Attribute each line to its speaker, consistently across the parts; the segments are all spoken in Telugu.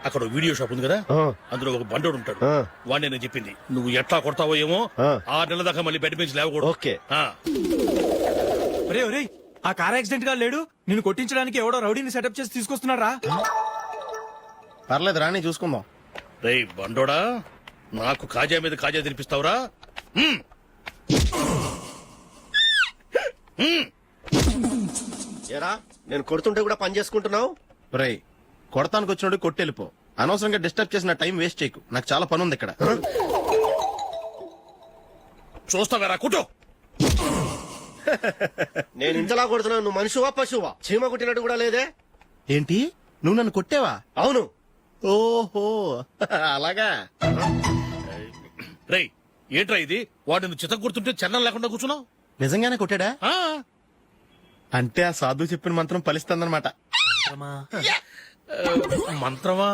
Speaker 1: అక్కడ వీడియో షాప్ ఉంది కదా, అందులో ఒక బండోడు ఉంటాడు. వాడిని నేను చెప్పింది నువ్వు ఎట్లా కొడతావో ఏమో, 6 నెలల దాకా మళ్ళీ బెడ్ బెంచ్ లేవకూడదు.
Speaker 2: ఓకే.
Speaker 3: ఒరేయ్ ఆ కార్ యాక్సిడెంట్ గా లేడు, నిన్ను కొట్టించడానికి ఎవడో రౌడీని సెటప్ చేసి తీసుకొస్తున్నారా?
Speaker 2: పర్లేదు రాని చూసుకుందాం.
Speaker 1: రేయ్ బండోడా, నాకు కాజా మీద కాజా తినిపిస్తావురా?
Speaker 2: ఏరా నేను కొడుతుంటే కూడా పని చేసుకుంటున్నావు? రేయ్ కొడతానికి వచ్చినోడు కొట్టెళ్ళిపో. అనవసరంగా డిస్టర్బ్ చేసిన టైం వేస్ట్ చేయకు, నాకు చాలా పని ఉంది ఇక్కడ.
Speaker 1: చూస్తావేరా కుటో.
Speaker 2: నేను ఇంతలా కొడుతున్నావు, నువ్వు మనిషివా పశువా? చీమ కుట్టినట్టు కూడా లేదే. ఏంటి నువ్వు నన్ను కొట్టావా? అవును. ఓహో అలాగా.
Speaker 1: రేయ్ ఏంట్రా ఇది? వాడు నువ్వు చిత్త గుర్తుంటే చెన్నం లేకుండా కూర్చున్నావు.
Speaker 2: నిజంగానే కొట్టాడా? అంటే ఆ సాధువు చెప్పిన మంత్రం ఫలిస్తుందన్నమాట.
Speaker 1: మంత్రమా?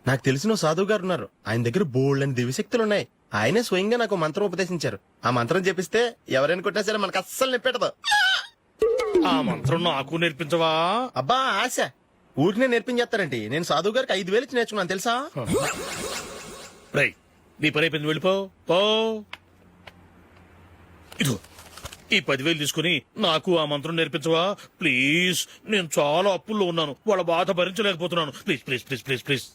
Speaker 2: నాకు తెలిసిన సాధువు గారు ఉన్నారు, ఆయన దగ్గర బోల్డ్ అని దివ్యశక్తులున్నాయి. ఆయనే స్వయంగా నాకు మంత్రం ఉపదేశించారు. ఆ మంత్రం చెప్పిస్తే ఎవరైనా కొట్టినా సరే మనకు అస్సలు నిప్పెట్టదు.
Speaker 1: ఆ మంత్రం నాకు నేర్పించవా?
Speaker 2: అబ్బా ఆశ, ఊరినే నేర్పించేస్తారండి. నేను సాధువు గారికి 5,000 ఇచ్చి నేర్చుకున్నాను తెలుసా.
Speaker 1: రేయ్ నీ పని అయిపోయింది, వెళ్ళిపో పో. ఇదిగో ఈ 10,000 తీసుకుని నాకు ఆ మంత్రం నేర్పించవా ప్లీజ్? నేను చాలా అప్పుల్లో ఉన్నాను, వాళ్ళ బాధ భరించలేకపోతున్నాను. Please please please please please.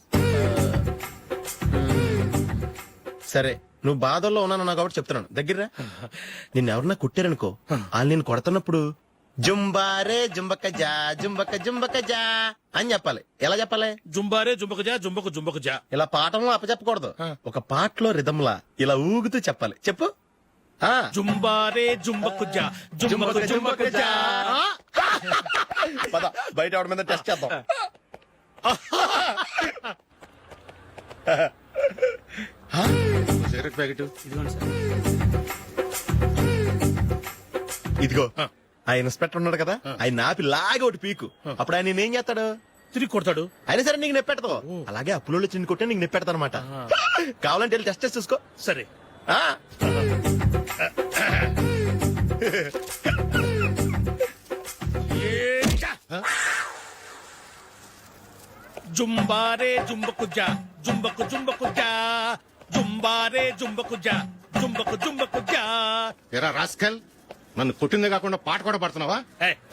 Speaker 2: సరే నువ్వు బాధల్లో ఉన్నాను నాకు కాబట్టి చెప్తున్నాను. దగ్గర నిన్ను ఎవరన్నా కొట్టారనుకో, వాళ్ళు నేను కొడుతున్నప్పుడు జుంబారే జుంబక జా జుంబక జుంబక జా అని చెప్పాలి. ఎలా చెప్పాలి?
Speaker 1: జుంబారే జుంబక జా జుంబక జుంబక జా.
Speaker 2: ఇలా పాఠంలో అప్పచెప్పకూడదు, ఒక పాటలో రిధంలా ఇలా ఊగుతూ చెప్పాలి. చెప్పు.
Speaker 1: జుంబారే జుంబకు జా జుంబకు జుంబకు జా.
Speaker 2: పద బయట ఎవరి మీద టెస్ట్ చేద్దాం. సిగరెట్ ప్యాకెట్ ఇదిగో. ఆ ఇన్స్పెక్టర్ ఉన్నాడు కదా, ఆయన నాపి లాగే ఒకటి పీకు. అప్పుడు ఆయన నేనేం చేస్తాడు?
Speaker 1: తిరిగి కొడతాడు.
Speaker 2: అయినా సరే నీకు నెప్పెడతావు. అలాగే అప్పులో చిన్న కొట్టే నీకు నెప్పెడతా అనమాట. కావాలంటే వెళ్ళి టెస్ట్ చేసి చూసుకో.
Speaker 1: సరే. జుంబారే జుంబకు జా జుంబకు జుంబకు జా జుంబారే జుంబకు జా జుంబకు జుంబకు జా.
Speaker 4: ఎరా రాస్కల్, నన్ను కొట్టిందే కాకుండా పాట కూడా పడుతున్నావా?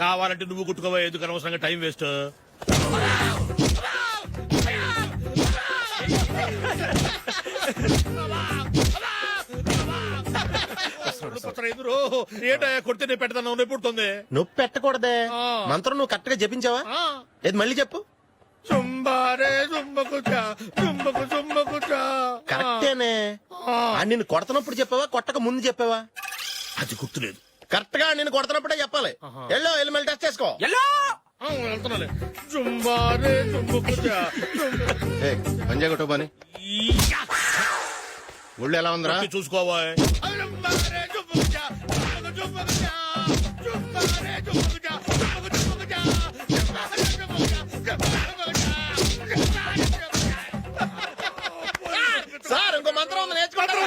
Speaker 1: కావాలంటే నువ్వు కుట్టుకోవా, ఎందుకు అనవసరంగా టైం వేస్ట్. ఏంటయ్యా కొడితే నేను పెడతాను, నొప్పి పుడుతుంది.
Speaker 2: నొప్పి పెట్టకూడదే. మంత్రం నువ్వు కరెక్ట్ గా చెప్పించావా? ఏది మళ్ళీ చెప్పు.
Speaker 1: జుంబారే జుంబకు జా జుంబకు జుంబకు జా.
Speaker 2: కరెక్టేనే. నిన్ను కొడుతున్నప్పుడు చెప్పావా, కొట్టక ముందు చెప్పావా?
Speaker 1: అది గుర్తులేదు.
Speaker 2: కరెక్ట్ గా నేను కొడుతున్నప్పుడే చెప్పాలి. వెళ్ళి మళ్ళీ టెస్ట్ చేసుకో.
Speaker 1: వెళ్తున్నాలే. జుంబారే జుంబకు జా
Speaker 4: పంజా కొట్టబాని ఒళ్ళు ఎలా ఉందిరా
Speaker 1: చూసుకోవా.
Speaker 2: సార్ ఇంకో మంత్రం ఉంది, నేర్చుకుంటారా?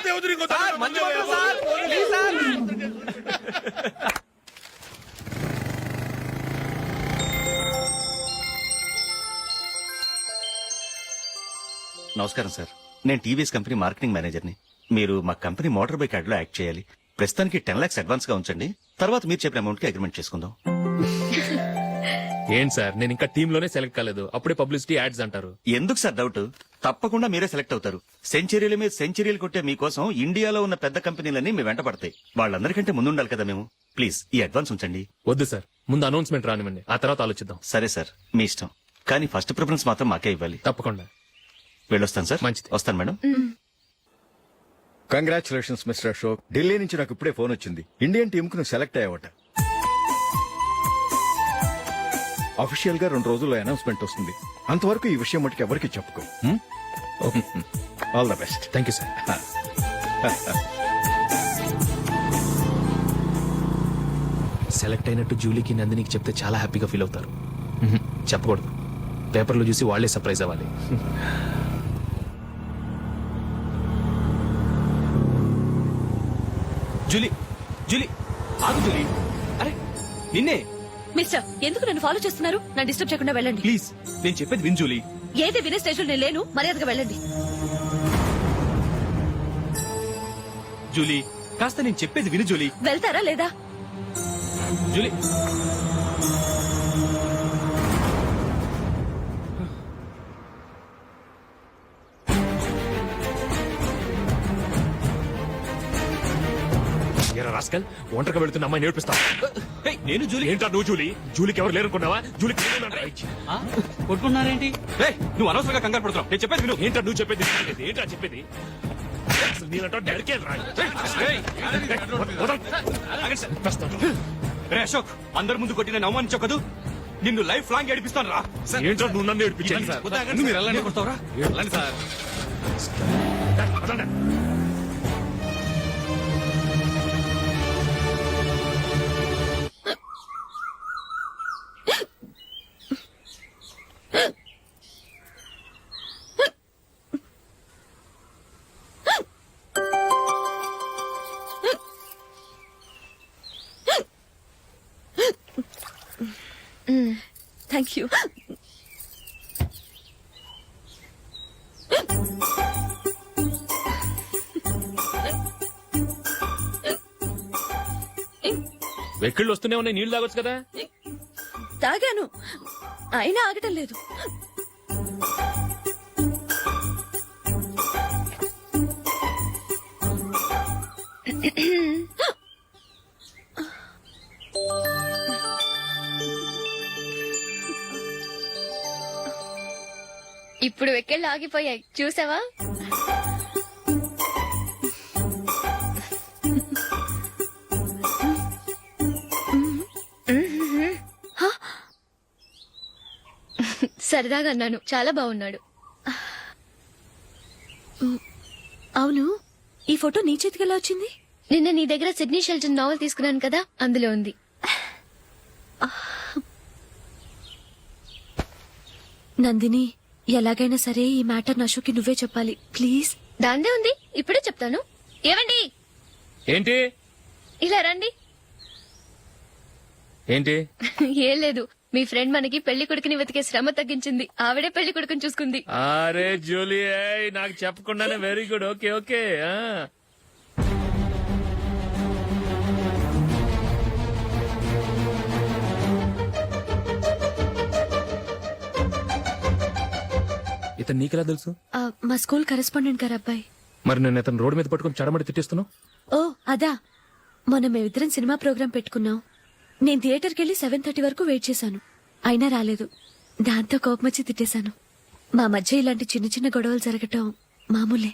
Speaker 5: నమస్కారం సార్, నేను టీవీఎస్ కంపెనీ మార్కెటింగ్ మేనేజర్ని. మీరు మా కంపెనీ మోటార్ బైక్ యాడ్ లో యాక్ట్ చేయాలి. ప్రస్తుతానికి 10 lakhs అడ్వాన్స్ గా ఉంచండి, తర్వాత మీరు చెప్పిన అమౌంట్ కి అగ్రిమెంట్ చేసుకుందాం.
Speaker 6: ఏంటి సార్, నేను ఇంకా టీమ్ లోనే సెలెక్ట్ కాలేదు, అప్పుడే పబ్లిసిటీ యాడ్స్ అంటారు.
Speaker 5: ఎందుకు సార్ డౌట్? తప్పకుండా మీరే సెలెక్ట్ అవుతారు. సెంచరీల మీద సెంచరీలు కొట్టే మీకోసం ఇండియాలో ఉన్న పెద్ద కంపెనీలన్నీ మీ వెంట పడతాయి. వాళ్ళందరికంటే ముందుండాలి కదా మేము. ప్లీజ్ ఈ అడ్వాన్స్ ఉంచండి.
Speaker 6: వద్దు సార్, ముందు అనౌన్స్మెంట్ రానివ్వండి, ఆ తర్వాత ఆలోచిద్దాం.
Speaker 5: సరే సార్, మీ ఇష్టం, కానీ ఫస్ట్ ప్రిఫరెన్స్ మాత్రం మాకే ఇవ్వాలి.
Speaker 6: తప్పకుండా.
Speaker 5: వెళ్ళొస్తాను సార్.
Speaker 6: మంచిది.
Speaker 5: వస్తాను madam.
Speaker 7: Congratulations mister Ashok. Delhi నుంచి నాకు ఇప్పుడే ఫోన్ వచ్చింది. ఇండియన్ టీమ్ కు నువ్వు సెలెక్ట్ అయ్యావట. అఫీషియల్ గా 2 రోజుల్లో అనౌన్స్మెంట్ వస్తుంది. అంతవరకు ఈ విషయం మటుకు ఎవరికి చెప్పుకో. All the best.
Speaker 6: Thank you sir. Select అయినట్టు జూలీకి నందినికి చెప్తే చాలా హ్యాపీగా ఫీల్ అవుతారు. చెప్పకూడదు, పేపర్లో చూసి వాళ్లే సర్ప్రైజ్ అవ్వాలి.
Speaker 3: జూలీ, జూలీ ఆగు జూలీ. అరే నిన్నే.
Speaker 8: మిస్టర్, ఎందుకు నన్ను ఫాలో చేస్తున్నారు? నన్ను డిస్టర్బ్ చేయకుండా వెళ్ళండి
Speaker 3: ప్లీజ్. నేను చెప్పేది విన్ జూలీ.
Speaker 8: ఏది వినే స్టేషన్ నేను లేను, మర్యాదగా వెళ్ళండి.
Speaker 3: జూలీ కాస్త నేను చెప్పేది విను జూలీ.
Speaker 8: వెళ్తారా లేదా?
Speaker 3: జూలీ
Speaker 6: ఎరా రాస్కల్, ఒంటరిగా వెళుతున్న అమ్మాయి నేర్పిస్తా.
Speaker 3: నేను జూలీ.
Speaker 6: ఏంటా నువ్వు జూలీ? జూలీకి ఎవరు లేరుకున్నావా? జూలీకి
Speaker 3: కొట్టుకున్నారేంటి? నువ్వు అనవసరంగా కంగారు పడుతున్నావు. నేను చెప్పేది విను.
Speaker 6: ఏంటా నువ్వు చెప్పేది? ఏంటా చెప్పేది? అసలు నేనంటా డాడీకే రాదు.
Speaker 3: రే అశోక్, అందరి ముందు కొట్టి నేను అవమానించావు కదూ, నిన్ను లైఫ్ లాంగ్ ఏడిపిస్తాను రా.
Speaker 6: ఏంటో నువ్వు నన్ను ఏడిపించాలి.
Speaker 3: మీరు వెళ్ళండి. కొడతావురా? Sir
Speaker 8: thank you.
Speaker 6: వెక్కిళ్ళు వస్తూనే ఉన్నాయి, నీళ్లు తాగొచ్చు కదా.
Speaker 8: తాగాను, అయినా ఆగటం లేదు.
Speaker 9: ఇప్పుడు వెక్కెళ్ళు ఆగిపోయాయి చూసావా? సరదాగా అన్నాను, చాలా బాగున్నాడు.
Speaker 8: అవును, ఈ ఫోటో నీ చేతికి ఎలా వచ్చింది?
Speaker 9: నిన్న నీ దగ్గర సిడ్నీ షెల్టన్ నావెల్ తీసుకున్నాను కదా, అందులో ఉంది.
Speaker 8: నందిని, ఎలాగైనా సరే ఈ మ్యాటర్ అశోక్కి నువ్వే చెప్పాలి ప్లీజ్.
Speaker 9: దాందే ఉంది, ఇప్పుడే చెప్తాను. ఏవండి,
Speaker 6: ఏంటి
Speaker 9: ఇలా రండి.
Speaker 6: ఏంటి?
Speaker 9: ఏం లేదు, మీ ఫ్రెండ్ మనకి పెళ్లి కొడుకుని వెతికే శ్రమ తగ్గించింది. ఆవిడే పెళ్లి కొడుకుని చూసుకుంది.
Speaker 6: అరే జూలీ, నాకు చెప్పకుండానే వెరీ గుడ్. Okay okay. ఇతను నీకెలా తెలుసు?
Speaker 8: మా స్కూల్ కరెస్పాండెంట్ గారు అబ్బాయి.
Speaker 6: మరి నేను ఇతను రోడ్డు మీద పట్టుకుని చడమడి తిట్టిస్తున్నావు.
Speaker 8: ఓ అదా, మొన్న మేమిద్దరం సినిమా ప్రోగ్రాం పెట్టుకున్నాం. నేను థియేటర్కి వెళ్లి 7:30 వరకు వెయిట్ చేశాను, అయినా రాలేదు. దాంతో కోపమొచ్చి తిట్టేశాను. మా మధ్య ఇలాంటి చిన్న చిన్న గొడవలు జరగటం మామూలే.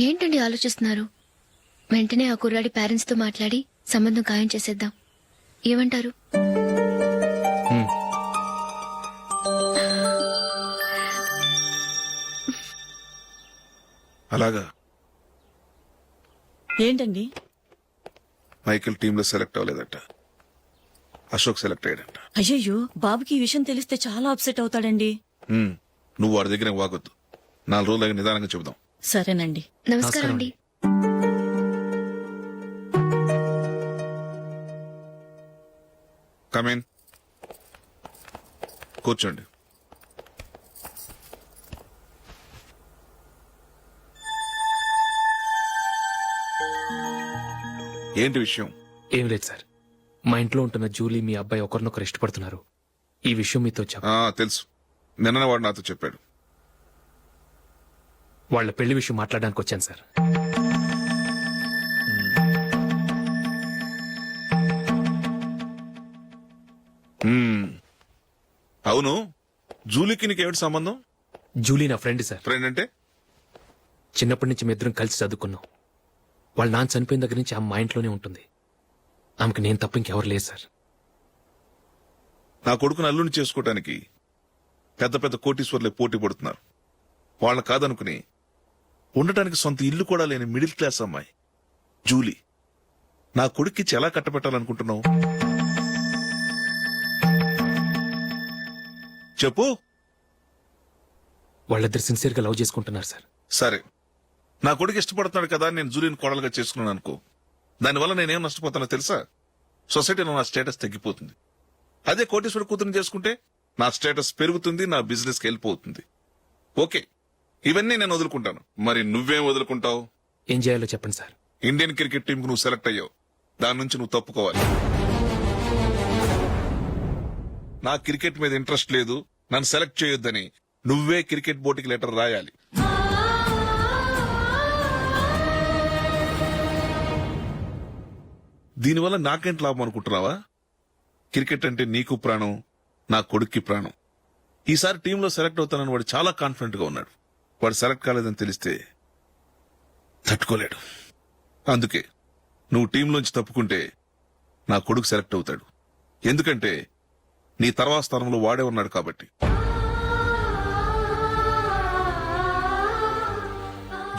Speaker 9: ఏంటండి ఆలోచిస్తున్నారు? వెంటనే ఆ కుర్రాడి పేరెంట్స్ తో మాట్లాడి సంబంధం ఖాయం చేసేద్దాం. ఏమంటారు?
Speaker 10: అలాగా
Speaker 11: ఏంటండి?
Speaker 10: మైకిల్ టీమ్ లో సెలెక్ట్ అవ్వలేదట, అశోక్ సెలెక్ట్ అయ్యాడంట.
Speaker 11: అయ్యయ్యో, బాబుకి ఈ విషయం తెలిస్తే చాలా అప్సెట్ అవుతాడండి.
Speaker 10: నువ్వు వాడి దగ్గర వాగొద్దు, 4 రోజులు నిదానంగా చెబుదాం.
Speaker 11: సరేనండి.
Speaker 9: నమస్కారం అండి.
Speaker 10: కమేన్, కూర్చోండి. ఏంటి విషయం?
Speaker 6: ఏం లేదు సార్, మా ఇంట్లో ఉంటున్న జూలీ మీ అబ్బాయి ఒకరినొకరు ఇష్టపడుతున్నారు. ఈ విషయం మీతో
Speaker 10: తెలుసు, నిన్న వాడు నాతో చెప్పాడు.
Speaker 6: వాళ్ళ పెళ్లి విషయం మాట్లాడడానికి వచ్చాను సార్.
Speaker 10: అవును, జూలీకి నీకేమిటి సంబంధం?
Speaker 6: జూలీ నా ఫ్రెండ్ సార్.
Speaker 10: ఫ్రెండ్ అంటే?
Speaker 6: చిన్నప్పటి నుంచి మీ ఇద్దరం కలిసి చదువుకున్నాం. వాళ్ళ నాన్న చనిపోయిన దగ్గర నుంచి ఆమె మా ఇంట్లోనే ఉంటుంది. ఆమెకు నేను తప్ప ఇంకెవరు లేదు సార్.
Speaker 10: నా కొడుకును అల్లుని చేసుకోవటానికి పెద్ద పెద్ద కోటీశ్వర్లే పోటీ పడుతున్నారు. వాళ్ళని కాదనుకుని ఉండటానికి సొంత ఇల్లు కూడా లేని మిడిల్ క్లాస్ అమ్మాయి జూలీ నా కొడుక్కి ఎలా కట్టబెట్టాలనుకుంటున్నావు? చెప్పు.
Speaker 6: వాళ్ళిద్దరు సిన్సియర్ గా లవ్ చేసుకుంటున్నారు సార్.
Speaker 10: సరే, నా కొడుకు ఇష్టపడుతున్నాడు కదా నేను జూలీని కోడలుగా చేసుకున్నాను అనుకో, దానివల్ల నేనేం నష్టపోతానో తెలుసా? సొసైటీలో నా స్టేటస్ తగ్గిపోతుంది. అదే కోటీశ్వరుడు కూతురుని చేసుకుంటే నా స్టేటస్ పెరుగుతుంది, నా బిజినెస్ కి హెల్ప్ అవుతుంది. ఓకే, ఇవన్నీ నేను వదులుకుంటాను. మరి నువ్వేం వదులుకుంటావు?
Speaker 6: ఏం చేయాలో చెప్పండి సార్.
Speaker 10: ఇండియన్ క్రికెట్ టీం కు నువ్వు సెలెక్ట్ అయ్యావు, దాని నుంచి నువ్వు తప్పుకోవాలి. నా క్రికెట్ మీద ఇంట్రెస్ట్ లేదు, నన్ను సెలెక్ట్ చేయొద్దని నువ్వే క్రికెట్ బోర్డుకి లెటర్ రాయాలి. దీనివల్ల నాకేంటి లాభం అనుకుంటున్నావా? క్రికెట్ అంటే నీకు ప్రాణం, నా కొడుక్కి ప్రాణం. ఈసారి టీంలో సెలెక్ట్ అవుతానని వాడు చాలా కాన్ఫిడెంట్ గా ఉన్నాడు. వాడు సెలెక్ట్ కాలేదని తెలిస్తే తట్టుకోలేడు. అందుకే నువ్వు టీంలోంచి తప్పుకుంటే నా కొడుకు సెలెక్ట్ అవుతాడు. ఎందుకంటే నీ తర్వాత స్థానంలో వాడే ఉన్నాడు కాబట్టి.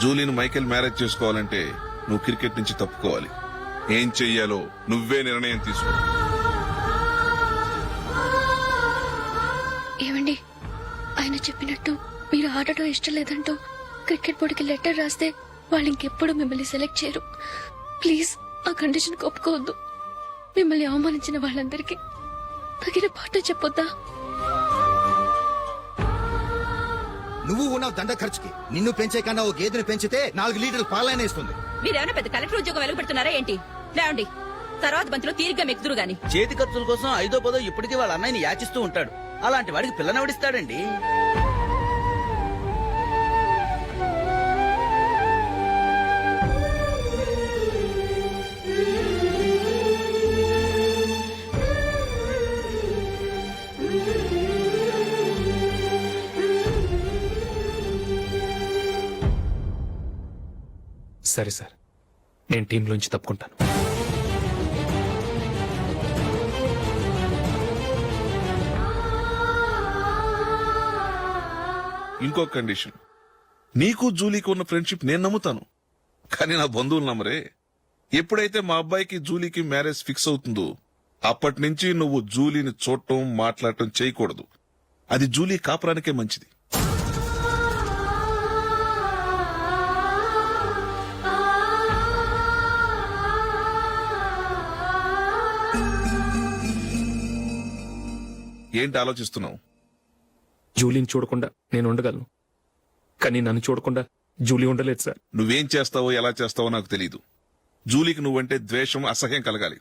Speaker 10: జూలీని మైకేల్ మ్యారేజ్ చేసుకోవాలంటే నువ్వు క్రికెట్ నుంచి తప్పుకోవాలి. ఏం చెయ్యాలో నువ్వే నిర్ణయం తీసుకో.
Speaker 9: ఏమండి, ఆయన చెప్పినట్టు మీరు ఆడటం ఇష్టం లేదంటూ క్రికెట్ బోర్డుకి లెటర్ రాస్తే వాళ్ళు ఇంకెప్పుడు మిమ్మల్ని సెలెక్ట్ చేయరు. ప్లీజ్ ఆ కండిషన్ ఒప్పుకోవద్దు. మిమ్మల్ని అవమానించిన వాళ్ళందరికీ తగిన పాఠం చెప్పొద్దా?
Speaker 12: నువ్వు ఉన్నావు దండ ఖర్చుకి. నిన్ను పెంచే కన్నా ఓ గేదెను పెంచితే 4 లీటర్లు పాలైనా ఇస్తుంది.
Speaker 11: మీరేమైనా పెద్ద కలెక్టర్ ఉద్యోగం వెలుగుపెడుతున్నారా ఏంటి? లేవండి, తర్వాత బంతిలో తీరిగ్గా మెక్కుదురు గాని.
Speaker 12: చేతి ఖర్చుల కోసం 5ో 10ో ఇప్పటికీ వాళ్ళ అన్నయ్యని యాచిస్తూ ఉంటాడు. అలాంటి వాడికి పిల్లనవడిస్తాడండి.
Speaker 6: సరే సార్, నేను టీంలోంచి తప్పుకుంటాను.
Speaker 10: ఇంకో కండిషన్, నీకు జూలీకి ఉన్న ఫ్రెండ్షిప్ నేను నమ్ముతాను, కానీ నా బంధువులు నమ్మరే. ఎప్పుడైతే మా అబ్బాయికి జూలీకి మ్యారేజ్ ఫిక్స్ అవుతుందో అప్పటి నుంచి నువ్వు జూలీని చూడటం మాట్లాడటం చేయకూడదు. అది జూలీ కాపురానికే మంచిది. ఏంటి ఆలోచిస్తున్నావు?
Speaker 6: జూలీని చూడకుండా నేను ఉండగలను, కానీ నన్ను చూడకుండా జూలీ ఉండలేదు సార్.
Speaker 10: నువ్వేం చేస్తావో ఎలా చేస్తావో నాకు తెలీదు. జూలీకి నువ్వంటే ద్వేషం, అసహ్యం కలగాలి.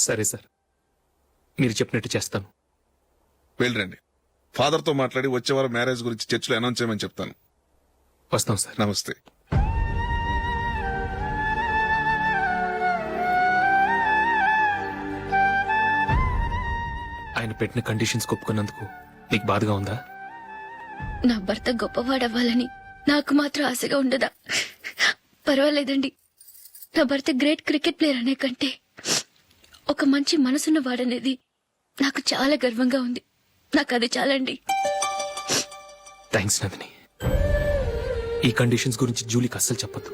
Speaker 6: సరే సార్, మీరు చెప్పినట్టు చేస్తాను.
Speaker 10: వెళ్ళండి, ఫాదర్తో మాట్లాడి వచ్చే వారం మ్యారేజ్ గురించి చర్చిలో అనౌన్స్ చేయమని చెప్తాను.
Speaker 6: వస్తాం సార్.
Speaker 10: నమస్తే.
Speaker 6: ఆయన పెట్టిన కండిషన్స్ ఒప్పుకున్నందుకు నీకు బాధగా ఉందా?
Speaker 9: నా భర్త గొప్పవాడవ్వాలని నాకు మాత్రం ఆశగా ఉండదా? పర్వాలేదండి, నా భర్త గ్రేట్ క్రికెట్ ప్లేయర్ అనే కంటే ఒక మంచి మనసున్న వాడనేది నాకు చాలా గర్వంగా ఉంది. నాకు అది చాలండి.
Speaker 6: థ్యాంక్స్ నందిని. ఈ కండిషన్స్ గురించి జూలీకి అస్సలు చెప్పొద్దు.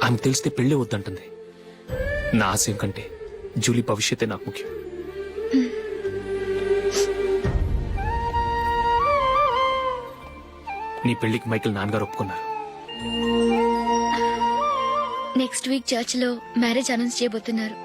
Speaker 6: ఆమె తెలిస్తే పెళ్లి వద్దంటుంది. నా ఆశయం కంటే జూలీ భవిష్యత్తే నాకు ముఖ్యం. నీ పెళ్లికి మైకేల్ నాన్నగారు ఒప్పుకున్నారు.
Speaker 9: నెక్స్ట్ వీక్ చర్చ్ లో మ్యారేజ్ అనౌన్స్ చేయబోతున్నారు.